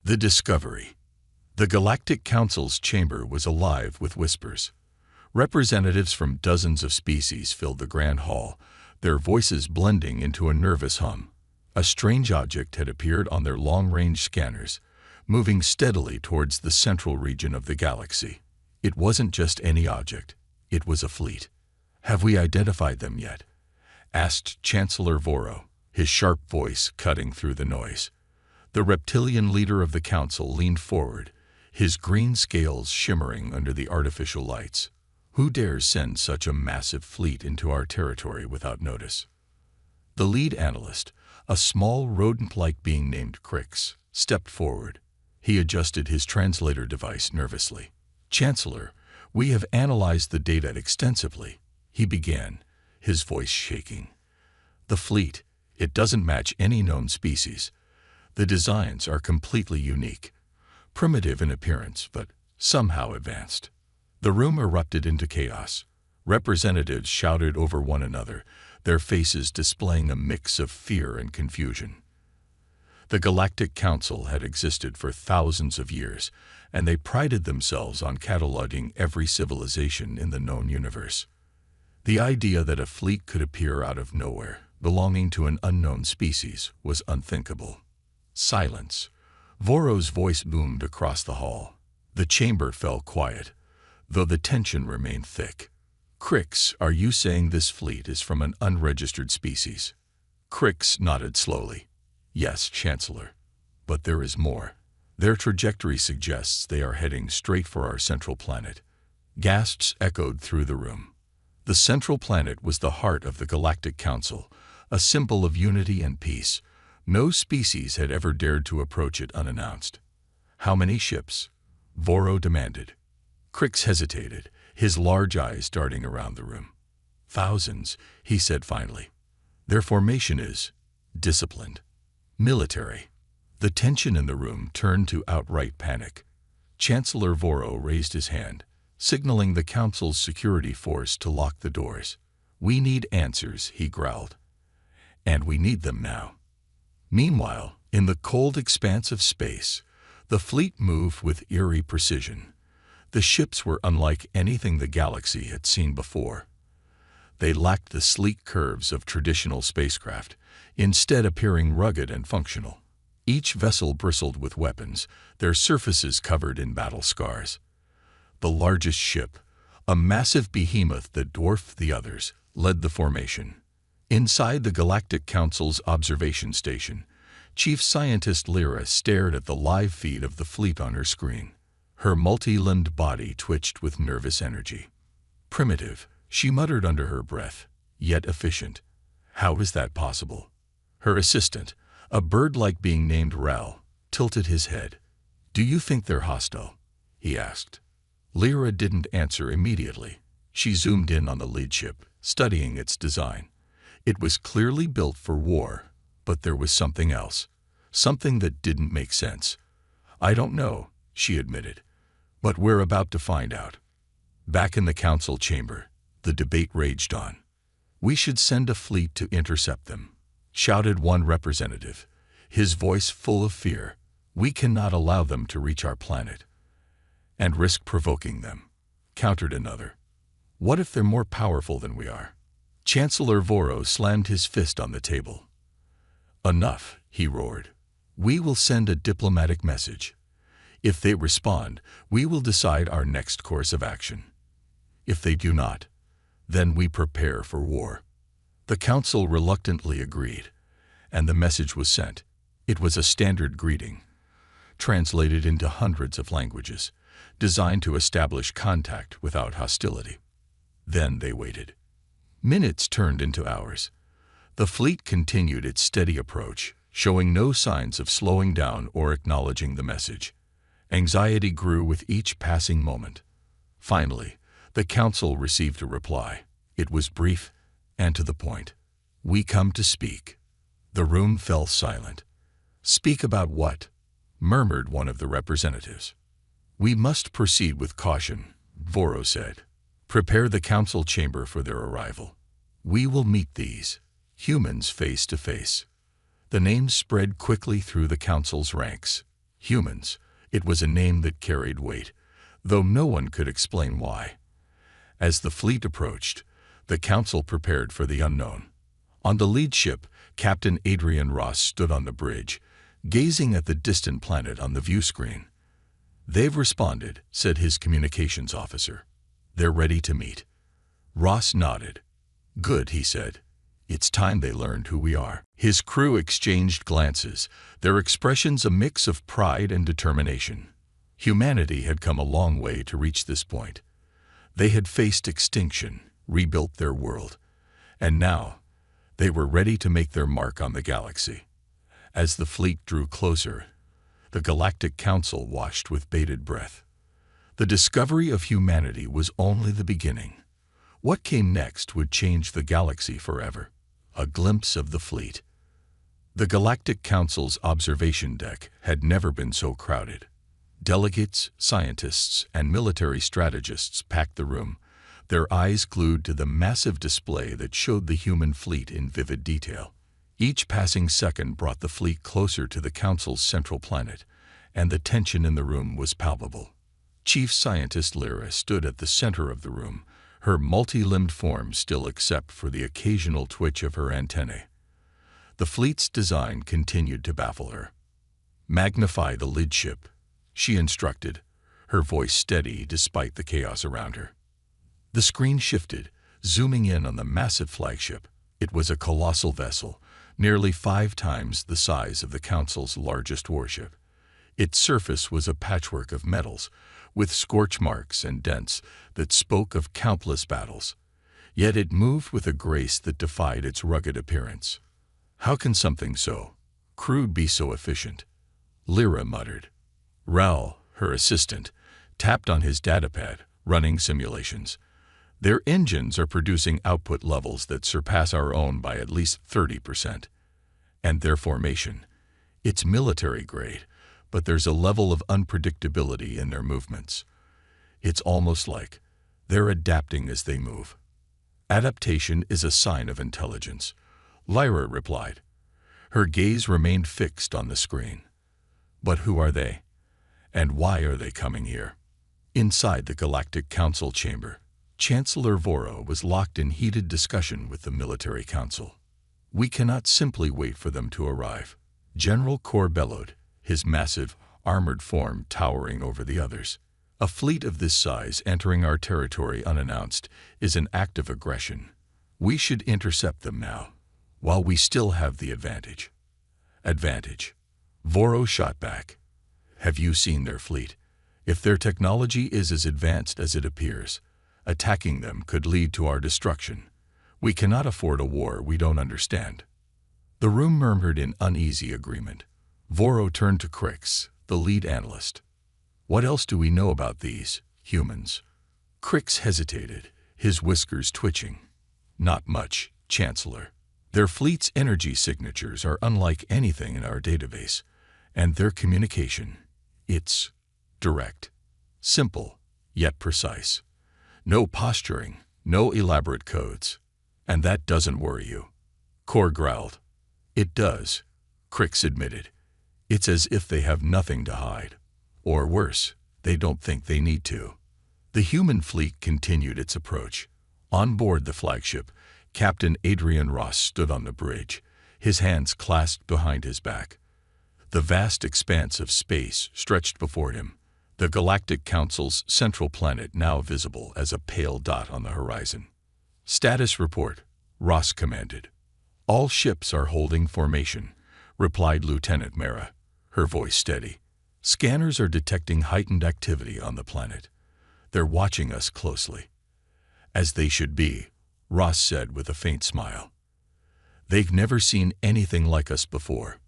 The discovery. The Galactic Council's chamber was alive with whispers. Representatives from dozens of species filled the grand hall, their voices blending into a nervous hum. A strange object had appeared on their long-range scanners, moving steadily towards the central region of the galaxy. It wasn't just any object. It was a fleet. "Have we identified them yet?" asked Chancellor Voro, his sharp voice cutting through the noise. The reptilian leader of the council leaned forward, his green scales shimmering under the artificial lights. "Who dares send such a massive fleet into our territory without notice?" The lead analyst, a small rodent-like being named Crix, stepped forward. He adjusted his translator device nervously. "Chancellor, we have analyzed the data extensively," he began, his voice shaking. "The fleet, it doesn't match any known species. The designs are completely unique, primitive in appearance, but somehow advanced." The room erupted into chaos. Representatives shouted over one another, their faces displaying a mix of fear and confusion. The Galactic Council had existed for thousands of years, and they prided themselves on cataloging every civilization in the known universe. The idea that a fleet could appear out of nowhere, belonging to an unknown species, was unthinkable. Silence. Voro's voice boomed across the hall. The chamber fell quiet, though the tension remained thick. "Crix, are you saying this fleet is from an unregistered species?" Crix nodded slowly. "Yes, Chancellor. But there is more. Their trajectory suggests they are heading straight for our central planet." Gasps echoed through the room. The central planet was the heart of the Galactic Council, a symbol of unity and peace. No species had ever dared to approach it unannounced. "How many ships?" Voro demanded. Crix hesitated, his large eyes darting around the room. "Thousands," he said finally. "Their formation is disciplined, military." The tension in the room turned to outright panic. Chancellor Voro raised his hand, signaling the Council's security force to lock the doors. "We need answers," he growled. "And we need them now." Meanwhile, in the cold expanse of space, the fleet moved with eerie precision. The ships were unlike anything the galaxy had seen before. They lacked the sleek curves of traditional spacecraft, instead appearing rugged and functional. Each vessel bristled with weapons, their surfaces covered in battle scars. The largest ship, a massive behemoth that dwarfed the others, led the formation. Inside the Galactic Council's observation station, Chief Scientist Lyra stared at the live feed of the fleet on her screen. Her multi-limbed body twitched with nervous energy. "Primitive," she muttered under her breath, "yet efficient. How is that possible?" Her assistant, a bird-like being named Ral, tilted his head. "Do you think they're hostile?" he asked. Lyra didn't answer immediately. She zoomed in on the lead ship, studying its design. It was clearly built for war, but there was something else, something that didn't make sense. "I don't know," she admitted, "but we're about to find out." Back in the council chamber, the debate raged on. "We should send a fleet to intercept them," shouted one representative, his voice full of fear. "We cannot allow them to reach our planet." "And risk provoking them," countered another. "What if they're more powerful than we are?" Chancellor Voro slammed his fist on the table. "Enough," he roared. "We will send a diplomatic message. If they respond, we will decide our next course of action. If they do not, then we prepare for war." The council reluctantly agreed, and the message was sent. It was a standard greeting, translated into hundreds of languages, designed to establish contact without hostility. Then they waited. Minutes turned into hours. The fleet continued its steady approach, showing no signs of slowing down or acknowledging the message. Anxiety grew with each passing moment. Finally, the council received a reply. It was brief and to the point. "We come to speak." The room fell silent. "Speak about what?" murmured one of the representatives. "We must proceed with caution," Voro said. "Prepare the council chamber for their arrival. We will meet these humans face to face." The names spread quickly through the council's ranks. Humans. It was a name that carried weight, though no one could explain why. As the fleet approached, the council prepared for the unknown. On the lead ship, Captain Adrian Ross stood on the bridge, gazing at the distant planet on the view screen. "They've responded," said his communications officer. "They're ready to meet." Ross nodded. "Good," he said. "It's time they learned who we are." His crew exchanged glances, their expressions a mix of pride and determination. Humanity had come a long way to reach this point. They had faced extinction, rebuilt their world, and now they were ready to make their mark on the galaxy. As the fleet drew closer, the Galactic Council watched with bated breath. The discovery of humanity was only the beginning. What came next would change the galaxy forever. A glimpse of the fleet. The Galactic Council's observation deck had never been so crowded. Delegates, scientists, and military strategists packed the room, their eyes glued to the massive display that showed the human fleet in vivid detail. Each passing second brought the fleet closer to the Council's central planet, and the tension in the room was palpable. Chief Scientist Lyra stood at the center of the room, her multi-limbed form still except for the occasional twitch of her antennae. The fleet's design continued to baffle her. "Magnify the lid ship," she instructed, her voice steady despite the chaos around her. The screen shifted, zooming in on the massive flagship. It was a colossal vessel, nearly 5 times the size of the Council's largest warship. Its surface was a patchwork of metals, with scorch marks and dents that spoke of countless battles. Yet it moved with a grace that defied its rugged appearance. "How can something so crude be so efficient?" Lyra muttered. Ral, her assistant, tapped on his datapad, running simulations. "Their engines are producing output levels that surpass our own by at least 30%. And their formation. It's military grade, but there's a level of unpredictability in their movements. It's almost like they're adapting as they move." "Adaptation is a sign of intelligence," Lyra replied. Her gaze remained fixed on the screen. "But who are they? And why are they coming here?" Inside the Galactic Council chamber, Chancellor Voro was locked in heated discussion with the military council. "We cannot simply wait for them to arrive," General Kor bellowed, his massive, armored form towering over the others. "A fleet of this size entering our territory unannounced is an act of aggression. We should intercept them now, while we still have the advantage." "Advantage?" Voro shot back. "Have you seen their fleet? If their technology is as advanced as it appears, attacking them could lead to our destruction. We cannot afford a war we don't understand." The room murmured in uneasy agreement. Voro turned to Crix, the lead analyst. "What else do we know about these humans?" Crix hesitated, his whiskers twitching. "Not much, Chancellor. Their fleet's energy signatures are unlike anything in our database, and their communication, it's direct, simple, yet precise. No posturing, no elaborate codes. And that doesn't worry you?" Kor growled. "It does," Crix admitted. "It's as if they have nothing to hide. Or worse, they don't think they need to." The human fleet continued its approach. On board the flagship, Captain Adrian Ross stood on the bridge, his hands clasped behind his back. The vast expanse of space stretched before him, the Galactic Council's central planet now visible as a pale dot on the horizon. "Status report," Ross commanded. "All ships are holding formation," replied Lieutenant Mara, her voice steady. "Scanners are detecting heightened activity on the planet. They're watching us closely." "As they should be," Ross said with a faint smile. "They've never seen anything like us before."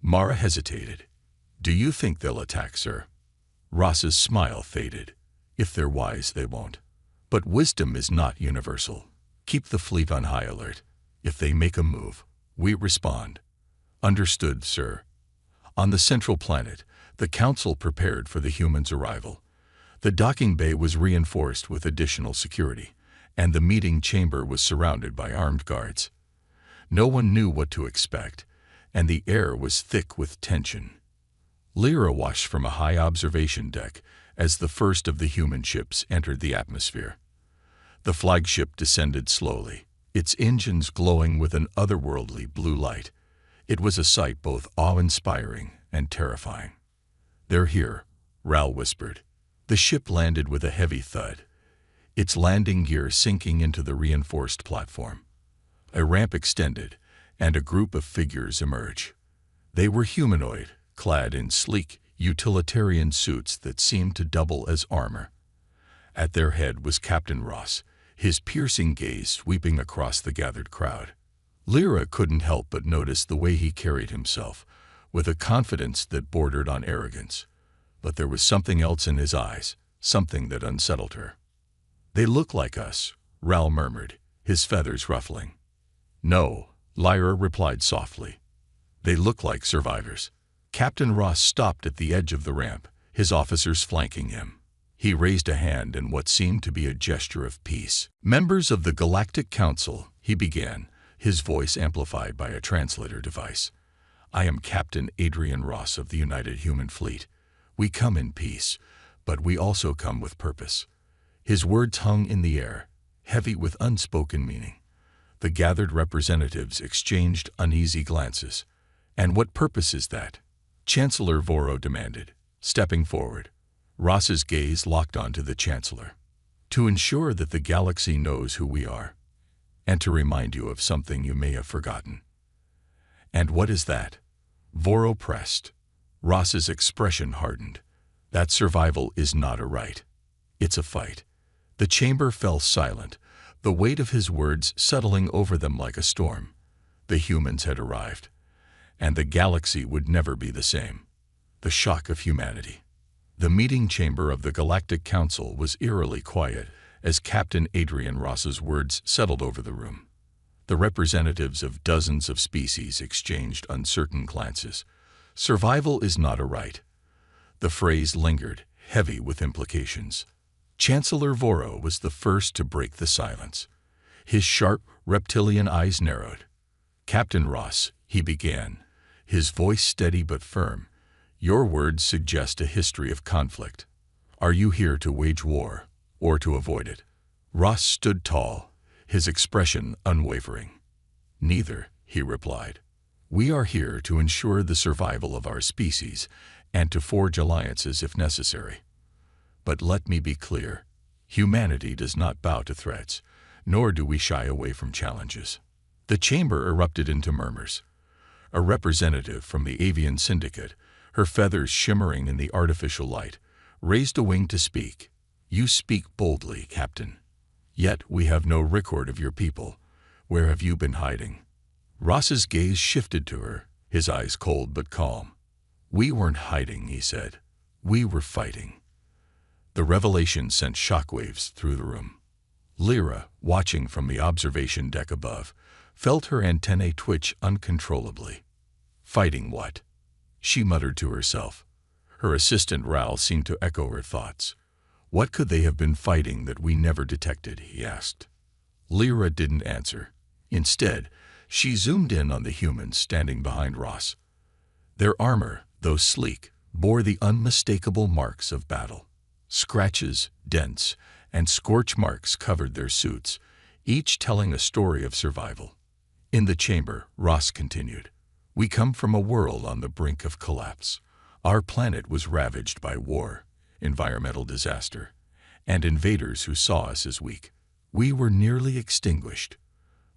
Mara hesitated. "Do you think they'll attack, sir?" Ross's smile faded. "If they're wise, they won't. But wisdom is not universal. Keep the fleet on high alert. If they make a move, we respond." "Understood, sir." On the central planet, the Council prepared for the humans' arrival. The docking bay was reinforced with additional security, and the meeting chamber was surrounded by armed guards. No one knew what to expect, and the air was thick with tension. Lyra watched from a high observation deck as the first of the human ships entered the atmosphere. The flagship descended slowly, its engines glowing with an otherworldly blue light. It was a sight both awe-inspiring and terrifying. "They're here," Ral whispered. The ship landed with a heavy thud, its landing gear sinking into the reinforced platform. A ramp extended, and a group of figures emerged. They were humanoid, clad in sleek, utilitarian suits that seemed to double as armor. At their head was Captain Ross, his piercing gaze sweeping across the gathered crowd. Lyra couldn't help but notice the way he carried himself, with a confidence that bordered on arrogance. But there was something else in his eyes, something that unsettled her. "They look like us," Ral murmured, his feathers ruffling. "No," Lyra replied softly. "They look like survivors." Captain Ross stopped at the edge of the ramp, his officers flanking him. He raised a hand in what seemed to be a gesture of peace. "Members of the Galactic Council," he began, his voice amplified by a translator device. "I am Captain Adrian Ross of the United Human Fleet. We come in peace, but we also come with purpose." His words hung in the air, heavy with unspoken meaning. The gathered representatives exchanged uneasy glances. "And what purpose is that?" Chancellor Voro demanded, stepping forward. Ross's gaze locked onto the Chancellor. "To ensure that the galaxy knows who we are, and to remind you of something you may have forgotten." "And what is that?" Voro pressed. Ross's expression hardened. "That survival is not a right. It's a fight." The chamber fell silent, the weight of his words settling over them like a storm. The humans had arrived, and the galaxy would never be the same. The shock of humanity. The meeting chamber of the Galactic Council was eerily quiet as Captain Adrian Ross's words settled over the room. The representatives of dozens of species exchanged uncertain glances. Survival is not a right. The phrase lingered, heavy with implications. Chancellor Voro was the first to break the silence. His sharp, reptilian eyes narrowed. "Captain Ross," he began, his voice steady but firm, "your words suggest a history of conflict. Are you here to wage war, or to avoid it?" Ross stood tall, his expression unwavering. "Neither," he replied. "We are here to ensure the survival of our species and to forge alliances if necessary. But let me be clear, humanity does not bow to threats, nor do we shy away from challenges." The chamber erupted into murmurs. A representative from the Avian Syndicate, her feathers shimmering in the artificial light, raised a wing to speak. "You speak boldly, Captain. Yet we have no record of your people. Where have you been hiding?" Ross's gaze shifted to her, his eyes cold but calm. "We weren't hiding," he said. "We were fighting." The revelation sent shockwaves through the room. Lyra, watching from the observation deck above, felt her antennae twitch uncontrollably. "Fighting what?" she muttered to herself. Her assistant Ral seemed to echo her thoughts. "What could they have been fighting that we never detected?" he asked. Lyra didn't answer. Instead, she zoomed in on the humans standing behind Ross. Their armor, though sleek, bore the unmistakable marks of battle. Scratches, dents, and scorch marks covered their suits, each telling a story of survival. In the chamber, Ross continued, "We come from a world on the brink of collapse. Our planet was ravaged by war, environmental disaster, and invaders who saw us as weak. We were nearly extinguished.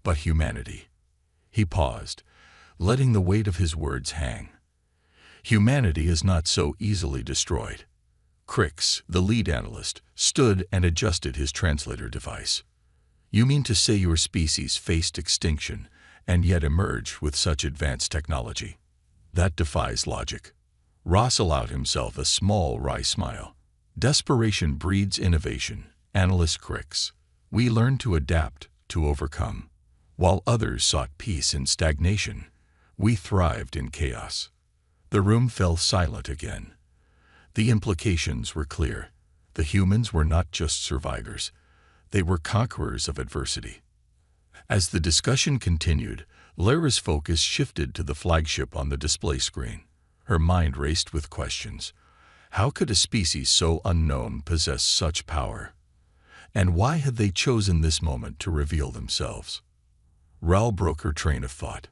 But humanity—" He paused, letting the weight of his words hang. "Humanity is not so easily destroyed." Crix, the lead analyst, stood and adjusted his translator device. "You mean to say your species faced extinction and yet emerged with such advanced technology? That defies logic." Ross allowed himself a small, wry smile. "Desperation breeds innovation, analyst Crix. We learned to adapt, to overcome. While others sought peace in stagnation, we thrived in chaos." The room fell silent again. The implications were clear. The humans were not just survivors. They were conquerors of adversity. As the discussion continued, Lyra's focus shifted to the flagship on the display screen. Her mind raced with questions. How could a species so unknown possess such power? And why had they chosen this moment to reveal themselves? Ral broke her train of thought.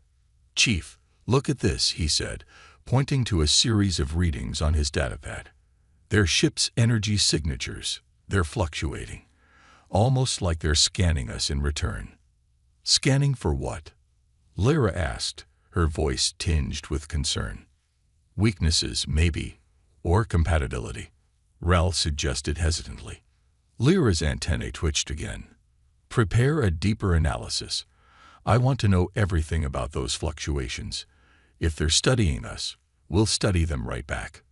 "Chief, look at this," he said, pointing to a series of readings on his datapad. "They're ship's energy signatures. They're fluctuating, almost like they're scanning us in return." "Scanning for what?" Lyra asked, her voice tinged with concern. "Weaknesses, maybe, or compatibility," Ral suggested hesitantly. Lyra's antennae twitched again. "Prepare a deeper analysis. I want to know everything about those fluctuations. If they're studying us, we'll study them right back."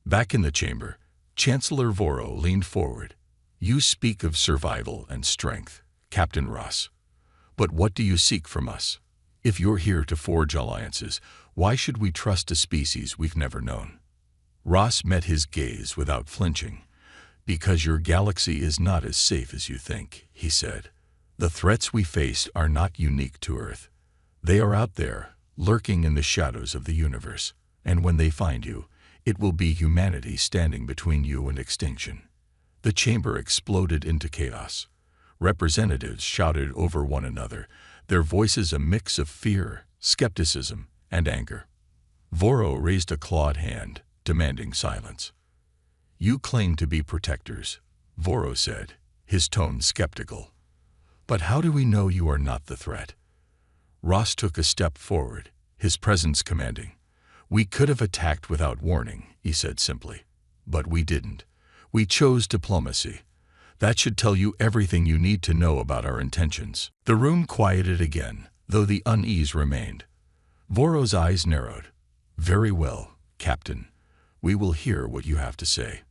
Back in the chamber, Chancellor Voro leaned forward. "You speak of survival and strength, Captain Ross. But what do you seek from us? If you're here to forge alliances, why should we trust a species we've never known?" Ross met his gaze without flinching. "Because your galaxy is not as safe as you think," he said. "The threats we face are not unique to Earth. They are out there, lurking in the shadows of the universe, and when they find you, it will be humanity standing between you and extinction." The chamber exploded into chaos. Representatives shouted over one another, their voices a mix of fear, skepticism, and anger. Voro raised a clawed hand, demanding silence. "You claim to be protectors," Voro said, his tone skeptical. "But how do we know you are not the threat?" Ross took a step forward, his presence commanding. "We could have attacked without warning," he said simply. "But we didn't. We chose diplomacy. That should tell you everything you need to know about our intentions." The room quieted again, though the unease remained. Voro's eyes narrowed. "Very well, Captain. We will hear what you have to say.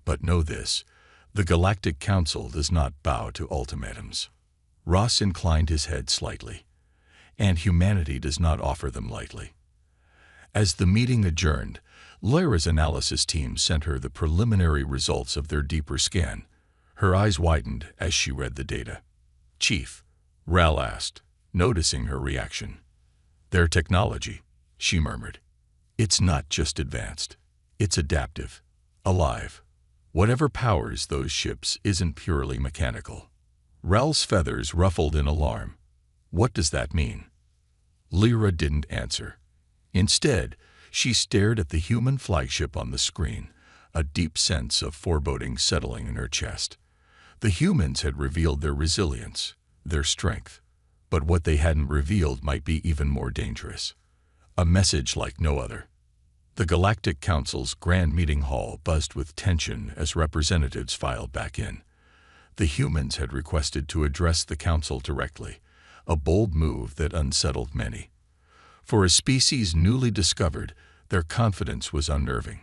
But know this, the Galactic Council does not bow to ultimatums." Ross inclined his head slightly. "And humanity does not offer them lightly." As the meeting adjourned, Lyra's analysis team sent her the preliminary results of their deeper scan. Her eyes widened as she read the data. "Chief," Ral asked, noticing her reaction. "Their technology," she murmured. "It's not just advanced. It's adaptive, alive. Whatever powers those ships isn't purely mechanical." Ral's feathers ruffled in alarm. "What does that mean?" Lyra didn't answer. Instead, she stared at the human flagship on the screen, a deep sense of foreboding settling in her chest. The humans had revealed their resilience, their strength, but what they hadn't revealed might be even more dangerous. A message like no other. The Galactic Council's grand meeting hall buzzed with tension as representatives filed back in. The humans had requested to address the Council directly, a bold move that unsettled many. For a species newly discovered, their confidence was unnerving.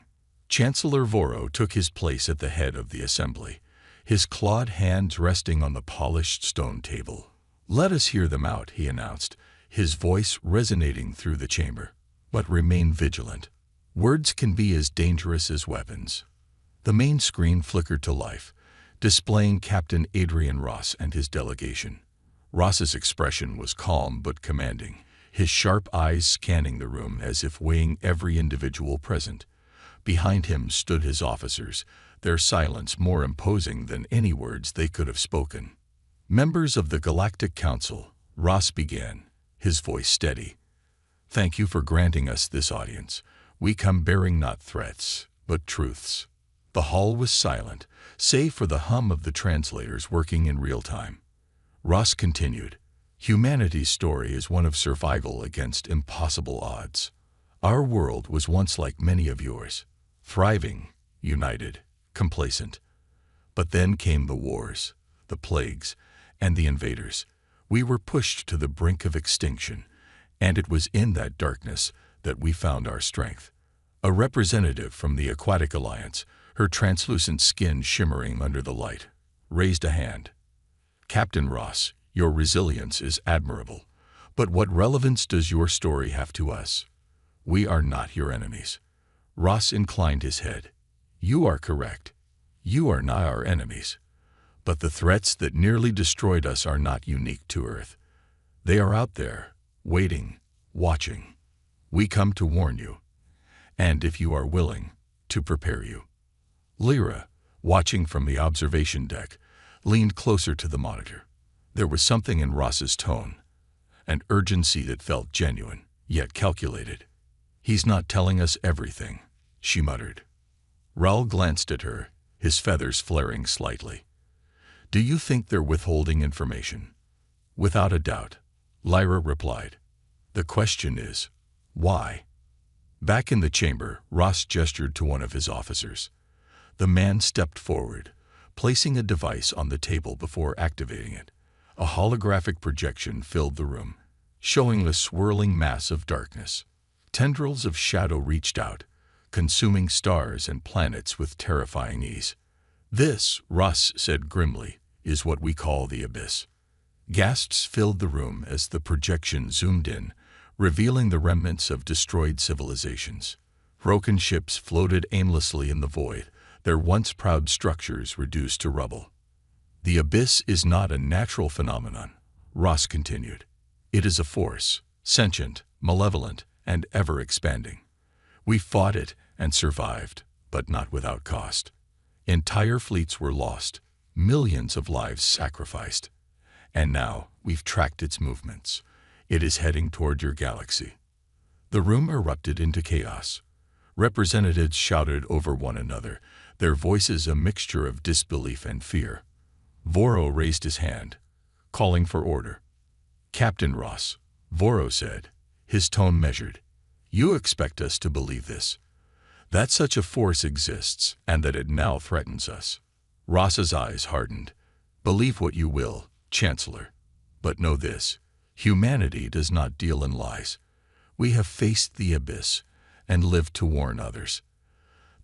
Chancellor Voro took his place at the head of the assembly, his clawed hands resting on the polished stone table. "Let us hear them out," he announced, his voice resonating through the chamber. "But remain vigilant. Words can be as dangerous as weapons." The main screen flickered to life, displaying Captain Adrian Ross and his delegation. Ross's expression was calm but commanding, his sharp eyes scanning the room as if weighing every individual present. Behind him stood his officers, their silence more imposing than any words they could have spoken. "Members of the Galactic Council," Ross began, his voice steady. "Thank you for granting us this audience. We come bearing not threats, but truths." The hall was silent, save for the hum of the translators working in real time. Ross continued, "Humanity's story is one of survival against impossible odds. Our world was once like many of yours, thriving, united, complacent. But then came the wars, the plagues, and the invaders. We were pushed to the brink of extinction, and it was in that darkness that we found our strength." A representative from the Aquatic Alliance, her translucent skin shimmering under the light, raised a hand. "Captain Ross, your resilience is admirable, but what relevance does your story have to us? We are not your enemies." Ross inclined his head. "You are correct. You are not our enemies. But the threats that nearly destroyed us are not unique to Earth. They are out there, waiting, watching. We come to warn you. and, if you are willing, to prepare you. Lyra, watching from the observation deck, leaned closer to the monitor. There was something in Ross's tone, an urgency that felt genuine, yet calculated. "He's not telling us everything," she muttered. Raoul glanced at her, his feathers flaring slightly. "Do you think they're withholding information?" "Without a doubt," Lyra replied. "The question is, why?" Back in the chamber, Ross gestured to one of his officers. The man stepped forward, placing a device on the table before activating it. A holographic projection filled the room, showing a swirling mass of darkness. Tendrils of shadow reached out, consuming stars and planets with terrifying ease. "This," Ross said grimly, "is what we call the Abyss." Gasps filled the room as the projection zoomed in, revealing the remnants of destroyed civilizations. Broken ships floated aimlessly in the void, their once proud structures reduced to rubble. "The Abyss is not a natural phenomenon," Ross continued. "It is a force, sentient, malevolent, and ever-expanding. We fought it and survived, but not without cost. Entire fleets were lost, millions of lives sacrificed. And now we've tracked its movements. It is heading toward your galaxy." The room erupted into chaos. Representatives shouted over one another, their voices a mixture of disbelief and fear. Voro raised his hand, calling for order. "Captain Ross," Voro said, his tone measured, "you expect us to believe this? That such a force exists and that it now threatens us?" Ross's eyes hardened. "Believe what you will, Chancellor, but know this: humanity does not deal in lies. We have faced the Abyss and lived to warn others.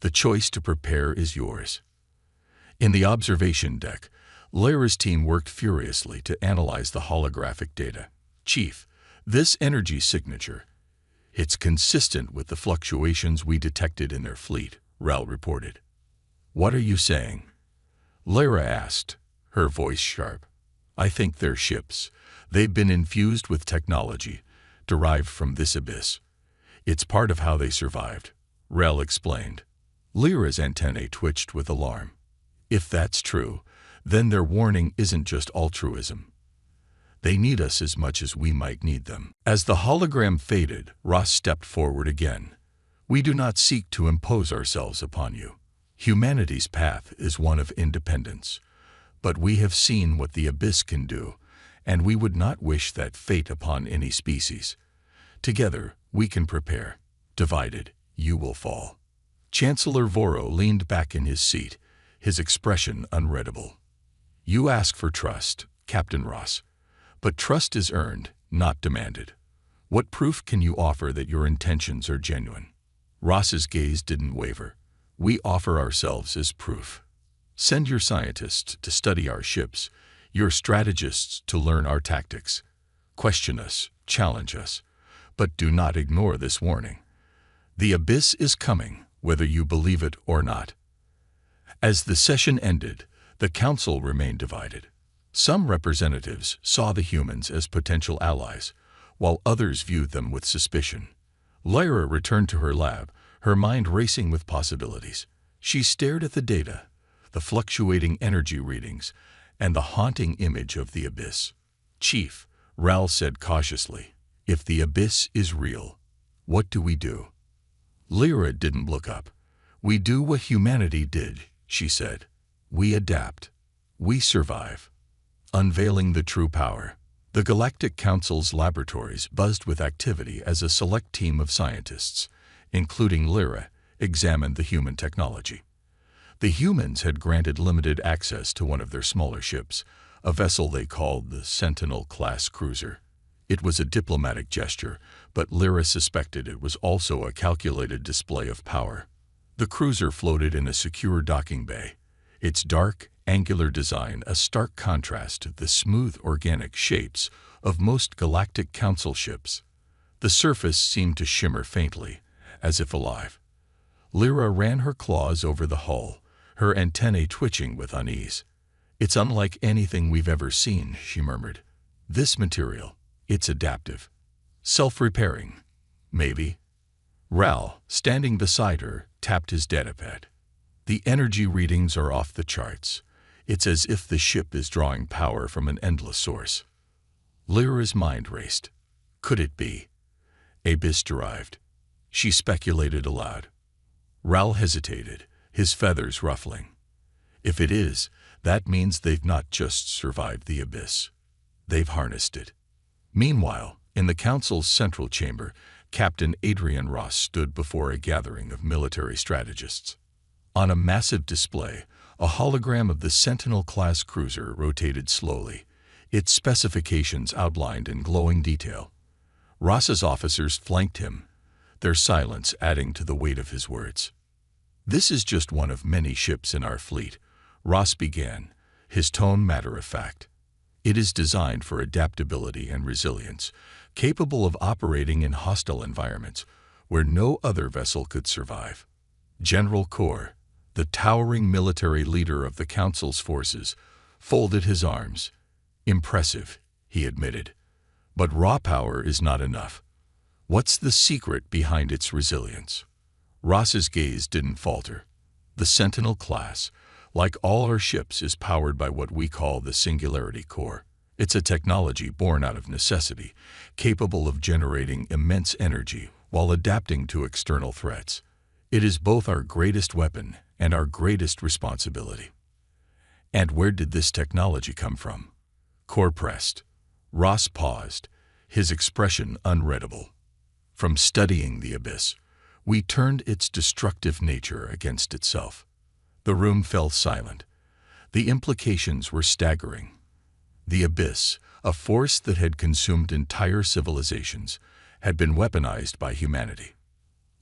The choice to prepare is yours." In the observation deck, Lyra's team worked furiously to analyze the holographic data. "Chief, this energy signature, it's consistent with the fluctuations we detected in their fleet," Raoul reported. "What are you saying?" Lyra asked, her voice sharp. "I think they're ships. They've been infused with technology, derived from this abyss. It's part of how they survived," Raoul explained. Lyra's antennae twitched with alarm. "If that's true, then their warning isn't just altruism. They need us as much as we might need them." As the hologram faded, Ross stepped forward again. "We do not seek to impose ourselves upon you. Humanity's path is one of independence. But we have seen what the Abyss can do, and we would not wish that fate upon any species. Together, we can prepare. Divided, you will fall." Chancellor Voro leaned back in his seat, his expression unreadable. "You ask for trust, Captain Ross. But trust is earned, not demanded. What proof can you offer that your intentions are genuine?" Ross's gaze didn't waver. "We offer ourselves as proof. Send your scientists to study our ships, your strategists to learn our tactics. Question us, challenge us, but do not ignore this warning. The Abyss is coming, whether you believe it or not." As the session ended, the council remained divided. Some representatives saw the humans as potential allies, while others viewed them with suspicion. Lyra returned to her lab, her mind racing with possibilities. She stared at the data, the fluctuating energy readings, and the haunting image of the Abyss. "Chief," Raoul said cautiously, "if the Abyss is real, what do we do?" Lyra didn't look up. "We do what humanity did," she said. "We adapt. We survive." Unveiling the true power. The Galactic Council's laboratories buzzed with activity as a select team of scientists, including Lyra, examined the human technology. The humans had granted limited access to one of their smaller ships, a vessel they called the Sentinel-class cruiser. It was a diplomatic gesture, but Lyra suspected it was also a calculated display of power. The cruiser floated in a secure docking bay, its dark, angular design a stark contrast to the smooth, organic shapes of most Galactic Council ships. The surface seemed to shimmer faintly, as if alive. Lyra ran her claws over the hull, her antennae twitching with unease. "It's unlike anything we've ever seen," she murmured. "This material, it's adaptive. Self-repairing, maybe." Ral, standing beside her, tapped his datapad. The energy readings are off the charts. It's as if the ship is drawing power from an endless source. Lyra's mind raced. Could it be abyss-derived? She speculated aloud. Ral hesitated, his feathers ruffling. If it is, that means they've not just survived the abyss. They've harnessed it. Meanwhile, in the Council's central chamber, Captain Adrian Ross stood before a gathering of military strategists. On a massive display, a hologram of the Sentinel-class cruiser rotated slowly, its specifications outlined in glowing detail. Ross's officers flanked him, their silence adding to the weight of his words. "This is just one of many ships in our fleet," Ross began, his tone matter-of-fact. "It is designed for adaptability and resilience, capable of operating in hostile environments where no other vessel could survive." General Kor, the towering military leader of the Council's forces, folded his arms. "Impressive," he admitted. "But raw power is not enough. What's the secret behind its resilience?" Ross's gaze didn't falter. "The Sentinel class, like all our ships, is powered by what we call the Singularity Core. It's a technology born out of necessity, capable of generating immense energy while adapting to external threats. It is both our greatest weapon and our greatest responsibility." "And where did this technology come from?" Core pressed. Ross paused, his expression unreadable. "From studying the abyss, we turned its destructive nature against itself." The room fell silent. The implications were staggering. The abyss, a force that had consumed entire civilizations, had been weaponized by humanity.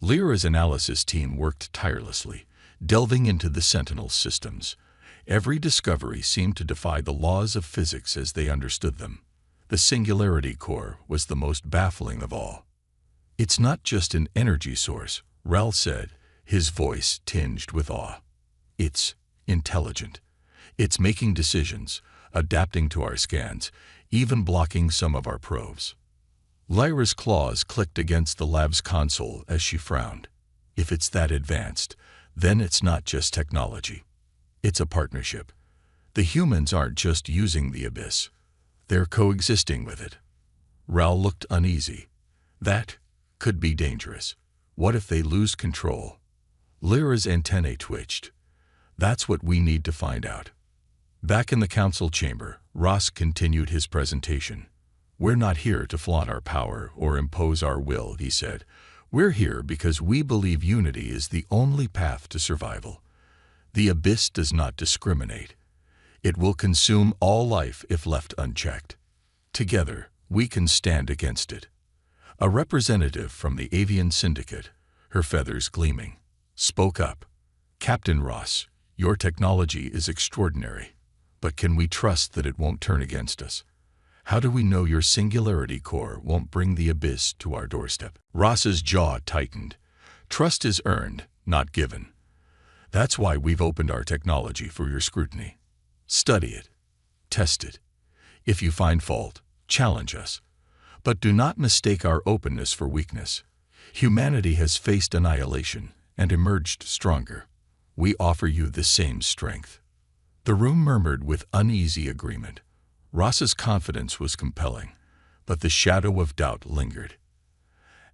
Lyra's analysis team worked tirelessly, delving into the Sentinel's systems. Every discovery seemed to defy the laws of physics as they understood them. The Singularity Core was the most baffling of all. "It's not just an energy source," Ral said, his voice tinged with awe. "It's intelligent. It's making decisions, adapting to our scans, even blocking some of our probes." Lyra's claws clicked against the lab's console as she frowned. "If it's that advanced, then it's not just technology. It's a partnership. The humans aren't just using the abyss. They're coexisting with it." Ral looked uneasy. "That could be dangerous. What if they lose control?" Lyra's antennae twitched. "That's what we need to find out." Back in the council chamber, Ross continued his presentation. "We're not here to flaunt our power or impose our will," he said. "We're here because we believe unity is the only path to survival. The abyss does not discriminate. It will consume all life if left unchecked. Together, we can stand against it." A representative from the Avian Syndicate, her feathers gleaming, spoke up. "Captain Ross, your technology is extraordinary, but can we trust that it won't turn against us? How do we know your Singularity Core won't bring the abyss to our doorstep?" Ross's jaw tightened. "Trust is earned, not given. That's why we've opened our technology for your scrutiny. Study it. Test it. If you find fault, challenge us. But do not mistake our openness for weakness. Humanity has faced annihilation and emerged stronger. We offer you the same strength." The room murmured with uneasy agreement. Ross's confidence was compelling, but the shadow of doubt lingered.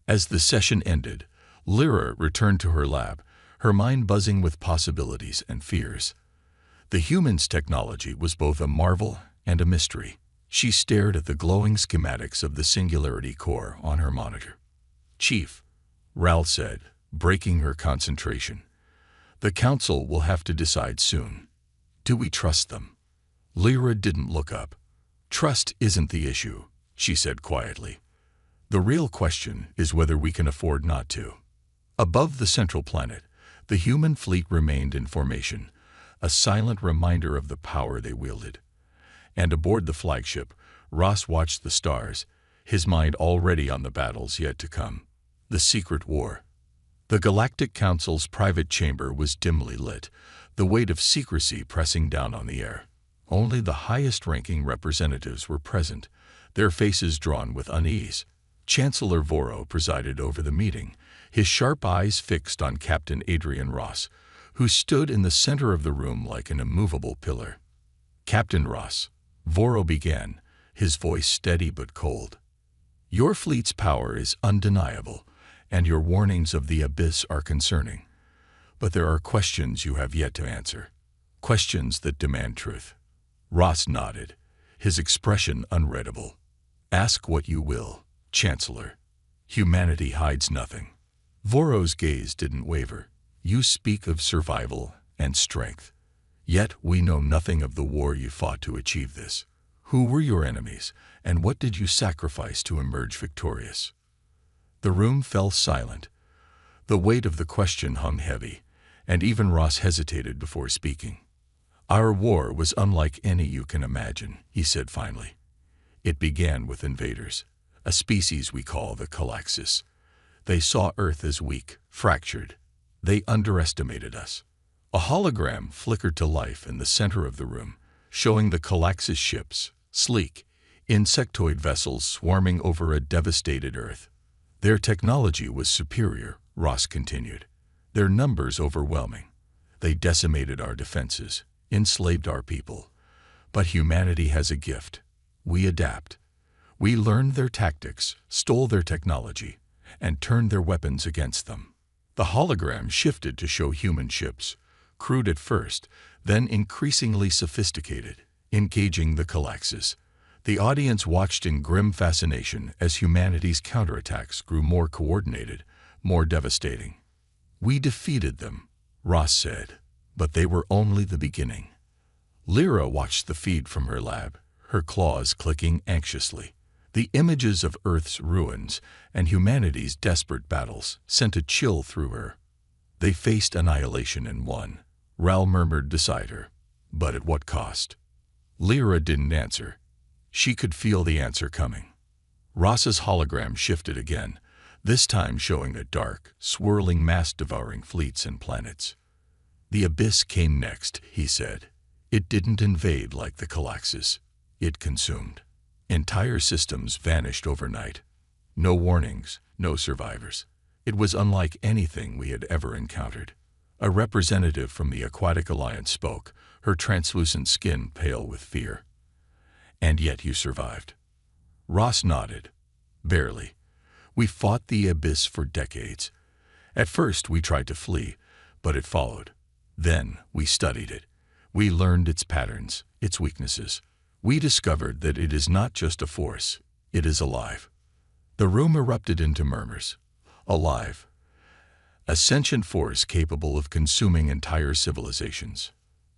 As the session ended, Lyra returned to her lab, her mind buzzing with possibilities and fears. The human's technology was both a marvel and a mystery. She stared at the glowing schematics of the Singularity Core on her monitor. "Chief," Ral said, breaking her concentration, "the Council will have to decide soon. Do we trust them?" Lyra didn't look up. "Trust isn't the issue," she said quietly. "The real question is whether we can afford not to." Above the central planet, the human fleet remained in formation, a silent reminder of the power they wielded. And aboard the flagship, Ross watched the stars, his mind already on the battles yet to come. The secret war. The Galactic Council's private chamber was dimly lit, the weight of secrecy pressing down on the air. Only the highest-ranking representatives were present, their faces drawn with unease. Chancellor Voro presided over the meeting, his sharp eyes fixed on Captain Adrian Ross, who stood in the center of the room like an immovable pillar. "Captain Ross," Voro began, his voice steady but cold. "Your fleet's power is undeniable, and your warnings of the abyss are concerning. But there are questions you have yet to answer, questions that demand truth." Ross nodded, his expression unreadable. "Ask what you will, Chancellor. Humanity hides nothing." Voro's gaze didn't waver. "You speak of survival and strength. Yet we know nothing of the war you fought to achieve this. Who were your enemies, and what did you sacrifice to emerge victorious?" The room fell silent. The weight of the question hung heavy, and even Ross hesitated before speaking. "Our war was unlike any you can imagine," he said finally. "It began with invaders, a species we call the galaxies. They saw Earth as weak, fractured. They underestimated us." A hologram flickered to life in the center of the room, showing the galaxies ships, sleek, insectoid vessels swarming over a devastated Earth. "Their technology was superior," Ross continued. "Their numbers overwhelming. They decimated our defenses, enslaved our people. But humanity has a gift. We adapt. We learned their tactics, stole their technology, and turned their weapons against them." The hologram shifted to show human ships, crude at first, then increasingly sophisticated, engaging the galaxies. The audience watched in grim fascination as humanity's counterattacks grew more coordinated, more devastating. "We defeated them," Ross said, "but they were only the beginning." Lyra watched the feed from her lab, her claws clicking anxiously. The images of Earth's ruins and humanity's desperate battles sent a chill through her. "They faced annihilation and won," Ral murmured beside her. "But at what cost?" Lyra didn't answer. She could feel the answer coming. Ross's hologram shifted again, this time showing a dark, swirling mass devouring fleets and planets. "The abyss came next," he said. "It didn't invade like the galaxies. It consumed. Entire systems vanished overnight. No warnings, no survivors. It was unlike anything we had ever encountered." A representative from the Aquatic Alliance spoke, her translucent skin pale with fear. "And yet you survived." Ross nodded. "Barely. We fought the abyss for decades. At first we tried to flee, but it followed. Then we studied it. We learned its patterns, its weaknesses. We discovered that it is not just a force, it is alive." The room erupted into murmurs. Alive. A sentient force capable of consuming entire civilizations.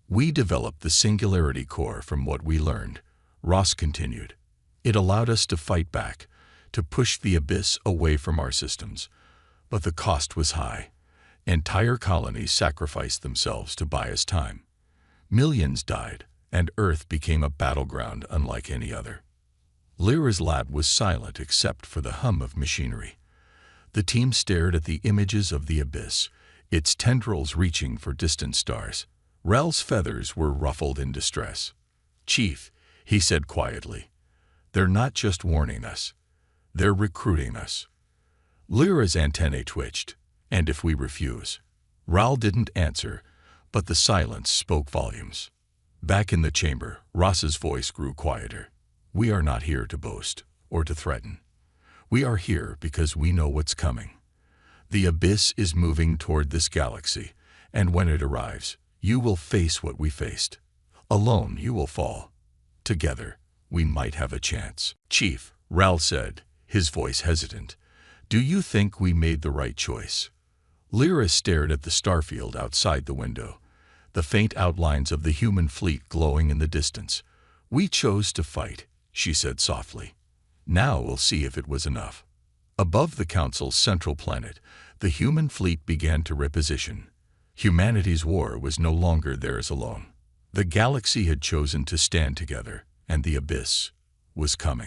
"We developed the singularity core from what we learned," Ross continued. "It allowed us to fight back, to push the abyss away from our systems. But the cost was high. Entire colonies sacrificed themselves to buy us time. Millions died, and Earth became a battleground unlike any other." Lyra's lab was silent except for the hum of machinery. The team stared at the images of the abyss, its tendrils reaching for distant stars. Rel's feathers were ruffled in distress. "Chief," he said quietly, "they're not just warning us. They're recruiting us." Lyra's antennae twitched. "And if we refuse?" Ral didn't answer, but the silence spoke volumes. Back in the chamber, Ross's voice grew quieter. "We are not here to boast or to threaten. We are here because we know what's coming. The abyss is moving toward this galaxy, and when it arrives, you will face what we faced. Alone, you will fall. Together, we might have a chance." "Chief," Ral said, his voice hesitant, "do you think we made the right choice?" Lyra stared at the starfield outside the window, the faint outlines of the human fleet glowing in the distance. "We chose to fight," she said softly. "Now we'll see if it was enough." Above the Council's central planet, the human fleet began to reposition. Humanity's war was no longer theirs alone. The galaxy had chosen to stand together, and the abyss was coming.